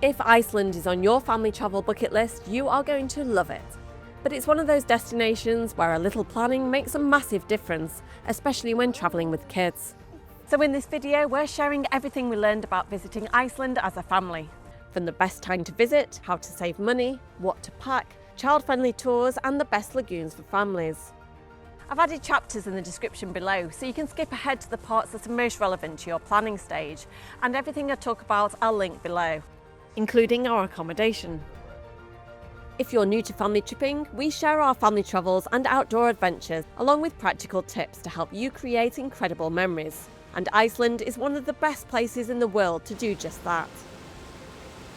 If Iceland is on your family travel bucket list, you are going to love it. But it's one of those destinations where a little planning makes a massive difference, especially when travelling with kids. So in this video, we're sharing everything we learned about visiting Iceland as a family. From the best time to visit, how to save money, what to pack, child-friendly tours and the best lagoons for families. I've added chapters in the description below so you can skip ahead to the parts that are most relevant to your planning stage, and everything I talk about I'll link below, including our accommodation. If you're new to family tripping, we share our family travels and outdoor adventures along with practical tips to help you create incredible memories. And Iceland is one of the best places in the world to do just that.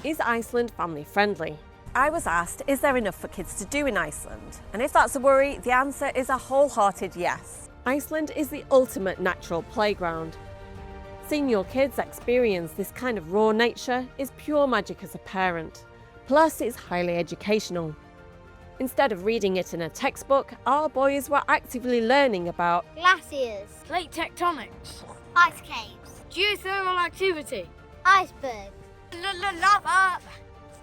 Is Iceland family friendly? I was asked, is there enough for kids to do in Iceland? And if that's a worry, the answer is a wholehearted yes. Iceland is the ultimate natural playground. Seeing your kids experience this kind of raw nature is pure magic as a parent. Plus, it's highly educational. Instead of reading it in a textbook, our boys were actively learning about glaciers, plate tectonics, ice caves, geothermal activity, icebergs, lava,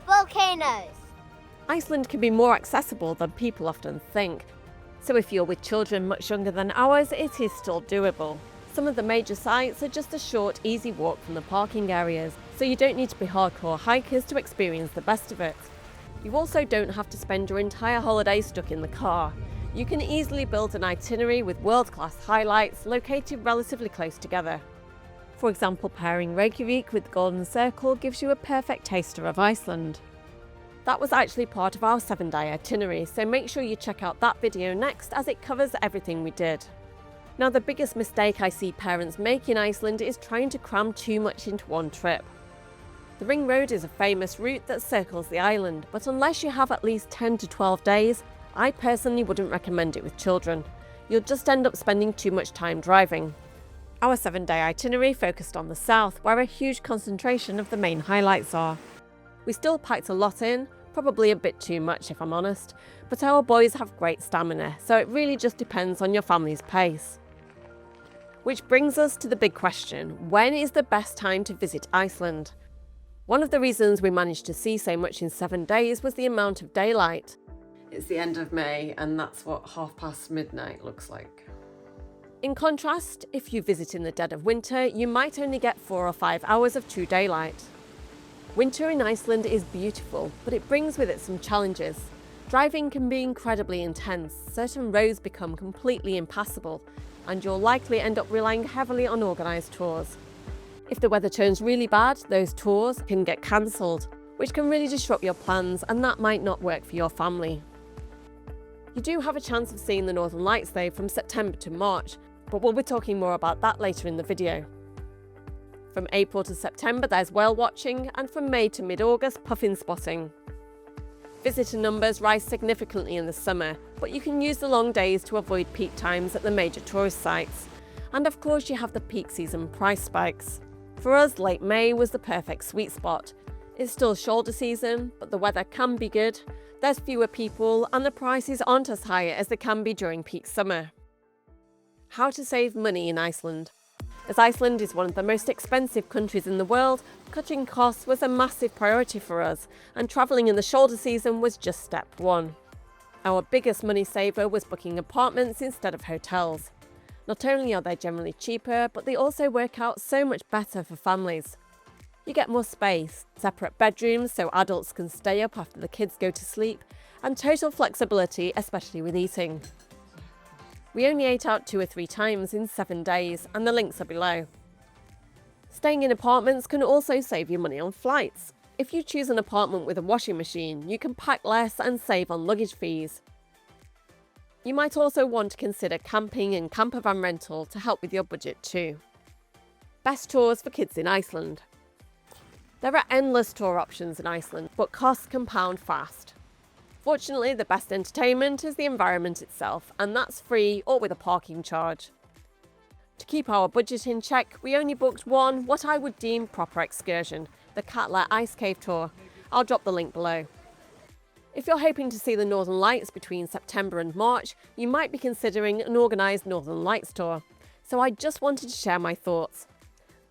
volcanoes. Iceland can be more accessible than people often think. So if you're with children much younger than ours, it is still doable. Some of the major sites are just a short, easy walk from the parking areas, so you don't need to be hardcore hikers to experience the best of it. You also don't have to spend your entire holiday stuck in the car. You can easily build an itinerary with world-class highlights located relatively close together. For example, pairing Reykjavik with the Golden Circle gives you a perfect taster of Iceland. That was actually part of our 7-day itinerary, so make sure you check out that video next as it covers everything we did. Now, the biggest mistake I see parents make in Iceland is trying to cram too much into one trip. The Ring Road is a famous route that circles the island, but unless you have at least 10 to 12 days, I personally wouldn't recommend it with children. You'll just end up spending too much time driving. Our 7-day itinerary focused on the south, where a huge concentration of the main highlights are. We still packed a lot in, probably a bit too much if I'm honest, but our boys have great stamina, so it really just depends on your family's pace. Which brings us to the big question, when is the best time to visit Iceland? One of the reasons we managed to see so much in 7 days was the amount of daylight. It's the end of May and that's what midnight looks like. In contrast, if you visit in the dead of winter, you might only get 4 or 5 hours of true daylight. Winter in Iceland is beautiful, but it brings with it some challenges. Driving can be incredibly intense, certain roads become completely impassable, and you'll likely end up relying heavily on organised tours. If the weather turns really bad, those tours can get cancelled, which can really disrupt your plans, and that might not work for your family. You do have a chance of seeing the Northern Lights though from September to March, but we'll be talking more about that later in the video. From April to September there's whale watching, and from May to mid-August puffin spotting. Visitor numbers rise significantly in the summer, but you can use the long days to avoid peak times at the major tourist sites. And of course you have the peak season price spikes. For us, late May was the perfect sweet spot. It's still shoulder season, but the weather can be good, there's fewer people, and the prices aren't as high as they can be during peak summer. How to save money in Iceland? As Iceland is one of the most expensive countries in the world, cutting costs was a massive priority for us, and travelling in the shoulder season was just step one. Our biggest money saver was booking apartments instead of hotels. Not only are they generally cheaper, but they also work out so much better for families. You get more space, separate bedrooms so adults can stay up after the kids go to sleep, and total flexibility, especially with eating. We only ate out 2 or 3 times in 7 days, and the links are below. Staying in apartments can also save you money on flights. If you choose an apartment with a washing machine, you can pack less and save on luggage fees. You might also want to consider camping and camper van rental to help with your budget too. Best tours for kids in Iceland. There are endless tour options in Iceland, but costs compound fast. Fortunately, the best entertainment is the environment itself, and that's free or with a parking charge. To keep our budget in check, we only booked one what I would deem proper excursion, the Katla Ice Cave Tour. I'll drop the link below. If you're hoping to see the Northern Lights between September and March, you might be considering an organised Northern Lights tour. So I just wanted to share my thoughts.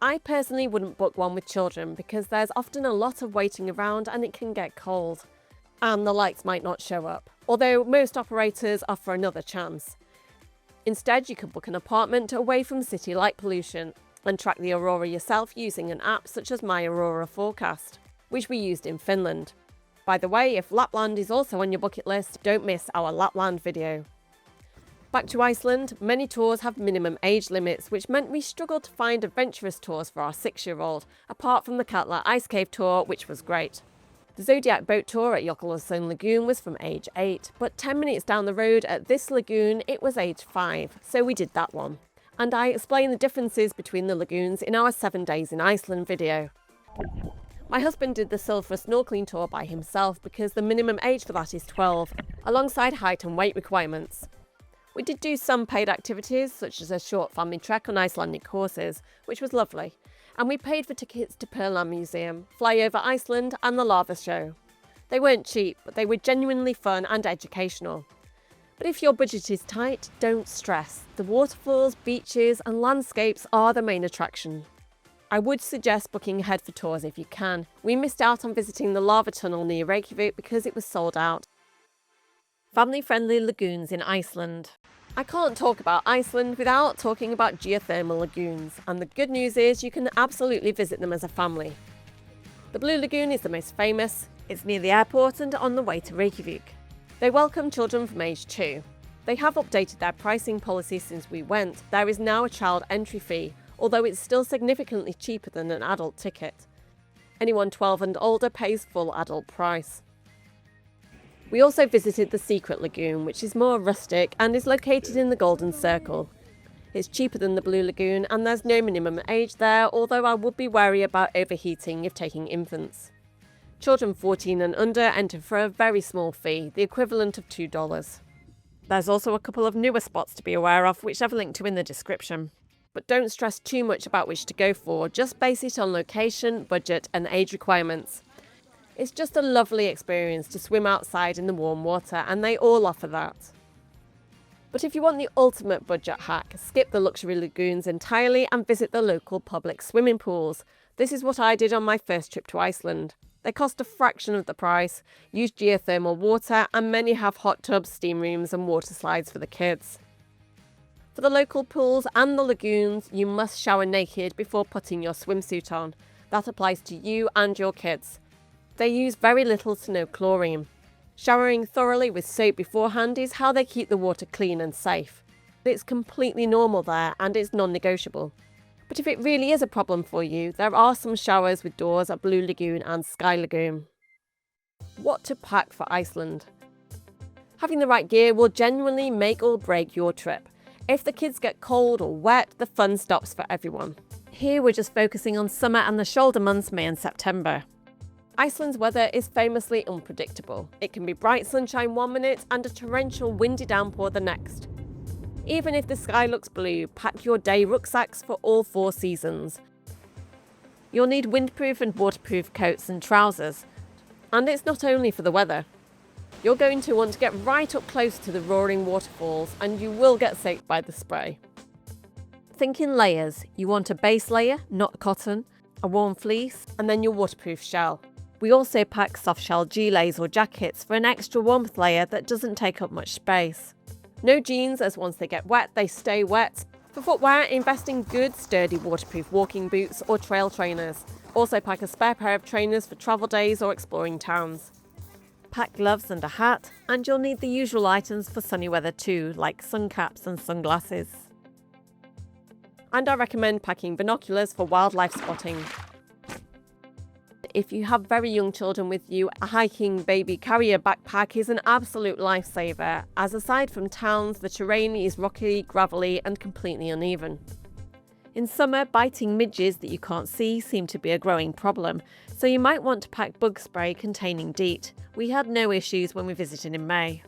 I personally wouldn't book one with children because there's often a lot of waiting around and it can get cold. And the lights might not show up, although most operators offer another chance. Instead, you can book an apartment away from city light pollution and track the aurora yourself using an app such as My Aurora Forecast, which we used in Finland. By the way, if Lapland is also on your bucket list, don't miss our Lapland video. Back to Iceland, many tours have minimum age limits, which meant we struggled to find adventurous tours for our 6-year-old, apart from the Katla Ice Cave tour, which was great. The Zodiac boat tour at Jökulsárlón Lagoon was from age 8, but 10 minutes down the road at this lagoon it was age 5, so we did that one. And I explained the differences between the lagoons in our 7 days in Iceland video. My husband did the Silver snorkeling tour by himself because the minimum age for that is 12, alongside height and weight requirements. We did do some paid activities, such as a short family trek on Icelandic horses, which was lovely, and we paid for tickets to Perlan Museum, Fly Over Iceland and the Lava Show. They weren't cheap, but they were genuinely fun and educational. But if your budget is tight, don't stress. The waterfalls, beaches and landscapes are the main attraction. I would suggest booking ahead for tours if you can. We missed out on visiting the lava tunnel near Reykjavik because it was sold out. Family-friendly lagoons in Iceland. I can't talk about Iceland without talking about geothermal lagoons, and the good news is you can absolutely visit them as a family. The Blue Lagoon is the most famous. It's near the airport and on the way to Reykjavik. They welcome children from age 2. They have updated their pricing policy since we went. There is now a child entry fee, although it's still significantly cheaper than an adult ticket. Anyone 12 and older pays full adult price. We also visited the Secret Lagoon, which is more rustic and is located in the Golden Circle. It's cheaper than the Blue Lagoon and there's no minimum age there, although I would be wary about overheating if taking infants. Children 14 and under enter for a very small fee, the equivalent of $2. There's also a couple of newer spots to be aware of, which I've linked to in the description. But don't stress too much about which to go for, just base it on location, budget and age requirements. It's just a lovely experience to swim outside in the warm water, and they all offer that. But if you want the ultimate budget hack, skip the luxury lagoons entirely and visit the local public swimming pools. This is what I did on my first trip to Iceland. They cost a fraction of the price, use geothermal water, and many have hot tubs, steam rooms and water slides for the kids. For the local pools and the lagoons, you must shower naked before putting your swimsuit on. That applies to you and your kids. They use very little to no chlorine. Showering thoroughly with soap beforehand is how they keep the water clean and safe. It's completely normal there and it's non-negotiable. But if it really is a problem for you, there are some showers with doors at Blue Lagoon and Sky Lagoon. What to pack for Iceland? Having the right gear will genuinely make or break your trip. If the kids get cold or wet, the fun stops for everyone. Here we're just focusing on summer and the shoulder months, May and September. Iceland's weather is famously unpredictable. It can be bright sunshine one minute and a torrential windy downpour the next. Even if the sky looks blue, pack your day rucksacks for all 4 seasons. You'll need windproof and waterproof coats and trousers. And it's not only for the weather. You're going to want to get right up close to the roaring waterfalls and you will get soaked by the spray. Think in layers. You want a base layer, not cotton, a warm fleece, and then your waterproof shell. We also pack soft shell gilets or jackets for an extra warmth layer that doesn't take up much space. No jeans, as once they get wet, they stay wet. For footwear, invest in good, sturdy waterproof walking boots or trail trainers. Also pack a spare pair of trainers for travel days or exploring towns. Pack gloves and a hat, and you'll need the usual items for sunny weather too, like sun caps and sunglasses. And I recommend packing binoculars for wildlife spotting. If you have very young children with you, a hiking baby carrier backpack is an absolute lifesaver, as aside from towns, the terrain is rocky, gravelly and completely uneven. In summer, biting midges that you can't see seem to be a growing problem, so you might want to pack bug spray containing DEET. We had no issues when we visited in May.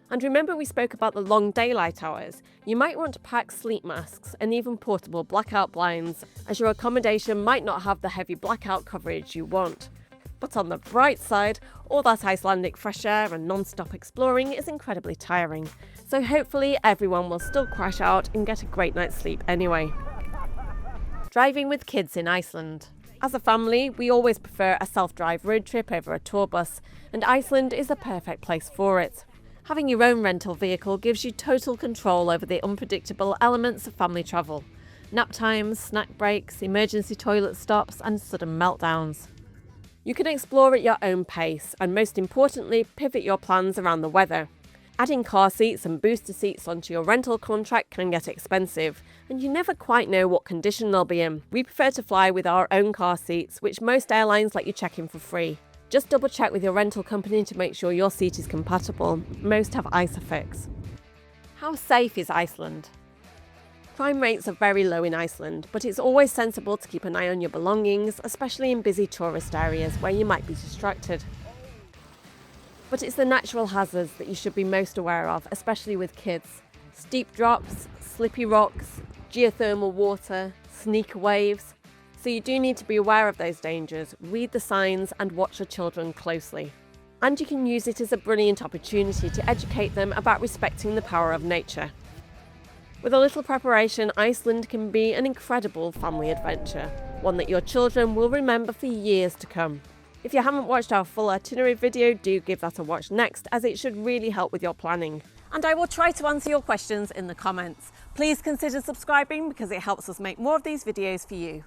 And remember we spoke about the long daylight hours? You might want to pack sleep masks and even portable blackout blinds, as your accommodation might not have the heavy blackout coverage you want. But on the bright side, all that Icelandic fresh air and non-stop exploring is incredibly tiring, so hopefully everyone will still crash out and get a great night's sleep anyway. Driving with kids in Iceland. As a family, we always prefer a self-drive road trip over a tour bus, and Iceland is the perfect place for it. Having your own rental vehicle gives you total control over the unpredictable elements of family travel. Nap times, snack breaks, emergency toilet stops, and sudden meltdowns. You can explore at your own pace, and most importantly, pivot your plans around the weather. Adding car seats and booster seats onto your rental contract can get expensive, and you never quite know what condition they'll be in. We prefer to fly with our own car seats, which most airlines let you check in for free. Just double check with your rental company to make sure your seat is compatible. Most have ISOFIX. How safe is Iceland? Crime rates are very low in Iceland, but it's always sensible to keep an eye on your belongings, especially in busy tourist areas where you might be distracted. But it's the natural hazards that you should be most aware of, especially with kids. Steep drops, slippy rocks, geothermal water, sneaker waves. So you do need to be aware of those dangers, read the signs and watch your children closely. And you can use it as a brilliant opportunity to educate them about respecting the power of nature. With a little preparation, Iceland can be an incredible family adventure, one that your children will remember for years to come. If you haven't watched our full itinerary video, do give that a watch next, as it should really help with your planning. And I will try to answer your questions in the comments. Please consider subscribing because it helps us make more of these videos for you.